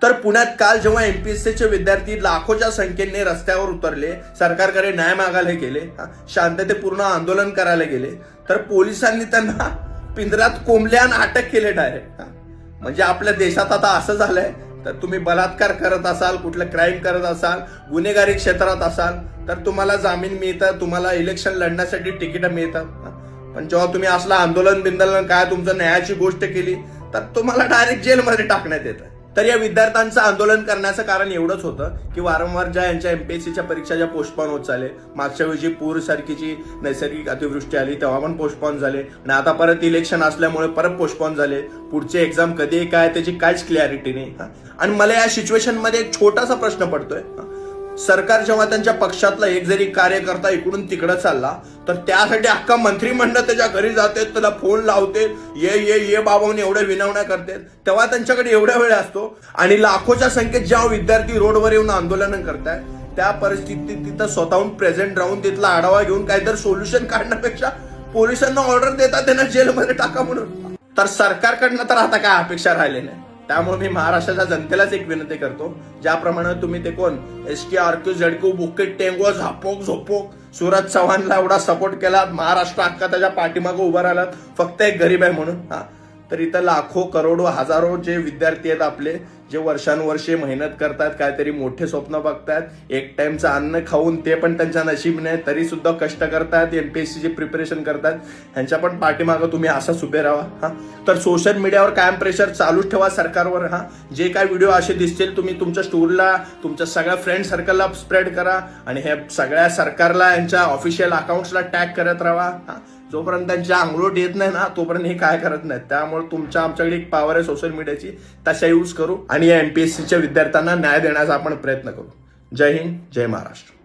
तर पुण्यात काल जेव्हा एमपीएससीचे विद्यार्थी लाखोच्या संख्येने रस्त्यावर उतरले, सरकारकडे न्याय मागायला गेले, शांततेपूर्ण आंदोलन करायला गेले, तर पोलिसांनी त्यांना पिंजऱ्यात कोंबले आणि अटक केले डायरेक्ट. म्हणजे आपल्या देशात आता असं झालंय, तर तुम्ही बलात्कार करत असाल, कुठलं क्राईम करत असाल, गुन्हेगारी क्षेत्रात असाल, तर तुम्हाला जामीन मिळतं, तुम्हाला इलेक्शन लढण्यासाठी तिकीट मिळतात. पण जेव्हा तुम्ही असलं आंदोलन बिंदोलन काय तुमचं न्यायाची गोष्ट केली, तर तुम्हाला डायरेक्ट जेलमध्ये टाकण्यात येतं. तर या विद्यार्थ्यांचं आंदोलन करण्याचं कारण एवढंच होतं की वारंवार ज्या यांच्या एमपीएससीच्या परीक्षा ज्या पोस्टपोन होत चाले, मागच्या वेळी पूर सारखीची नैसर्गिक अतिवृष्टी आली तेव्हा पण पोस्टपोन झाले, आणि आता परत इलेक्शन असल्यामुळे परत पोस्टपोन झाले. पुढचे एक्झाम कधी काय त्याची काहीच क्लॅरिटी नाही. आणि मला या सिच्युएशन मध्ये एक छोटासा प्रश्न पडतोय, सरकार जेव्हा त्यांच्या पक्षातला एक जरी कार्यकर्ता इकडून तिकडं चालला, तर त्यासाठी अख्खा मंत्रिमंडळ त्याच्या घरी जाते, त्याला फोन लावते, ये बाबांनी एवढे विनवण्या करते, तेव्हा त्यांच्याकडे एवढा वेळ असतो. आणि लाखोच्या संख्येत जेव्हा विद्यार्थी रोडवर येऊन आंदोलन करतायत, त्या परिस्थितीत तिथं स्वतःहून प्रेझेंट राहून तिथला आढावा घेऊन काहीतरी सोल्युशन काढण्यापेक्षा पोलिसांना ऑर्डर देतात त्यांना जेलमध्ये टाका म्हणून. तर सरकारकडनं तर आता काय अपेक्षा राहिले नाही. त्यामुळे मी महाराष्ट्राच्या जनतेलाच एक विनंती करतो, ज्याप्रमाणे तुम्ही ते कोण ST RQ ZQ बुकेट टेंगो झापोक झोपोक सूरज चव्हाणला एवढा सपोर्ट केला, महाराष्ट्र अख्खा त्याच्या पाठीमागं उभा राहिला फक्त एक गरीब आहे म्हणून. तर इथं लाखो करोडो हजारो जे विद्यार्थी आहेत आपले, जे वर्षानुवर्षे मेहनत करतात, काहीतरी मोठे स्वप्न बघतात, एक टाइमचं अन्न खाऊन ते पण त्यांच्या नशीब नाही तरी सुद्धा कष्ट करतात, एमपीएससीची प्रिपरेशन करतात, ह्यांच्या पण पाठीमागं तुम्ही असंच उभे राहा. तर सोशल मीडियावर कायम प्रेशर चालूच ठेवा सरकारवर. जे काय व्हिडिओ असे दिसतील तुम्ही तुमच्या स्टोरीला, तुमच्या सगळ्या फ्रेंड सर्कलला स्प्रेड करा, आणि हे सगळ्या सरकारला यांच्या ऑफिशियल अकाउंट्सला टॅग करत राहा. जोपर्यंत त्यांच्या अंगलोट येत नाही ना, तोपर्यंत हे काय करत नाहीत. त्यामुळे आमच्याकडे एक पॉवर आहे सोशल मीडियाची, तशा यूज करू आणि या एमपीएससीच्या विद्यार्थ्यांना न्याय देण्याचा आपण प्रयत्न करू. जय हिंद, जय महाराष्ट्र.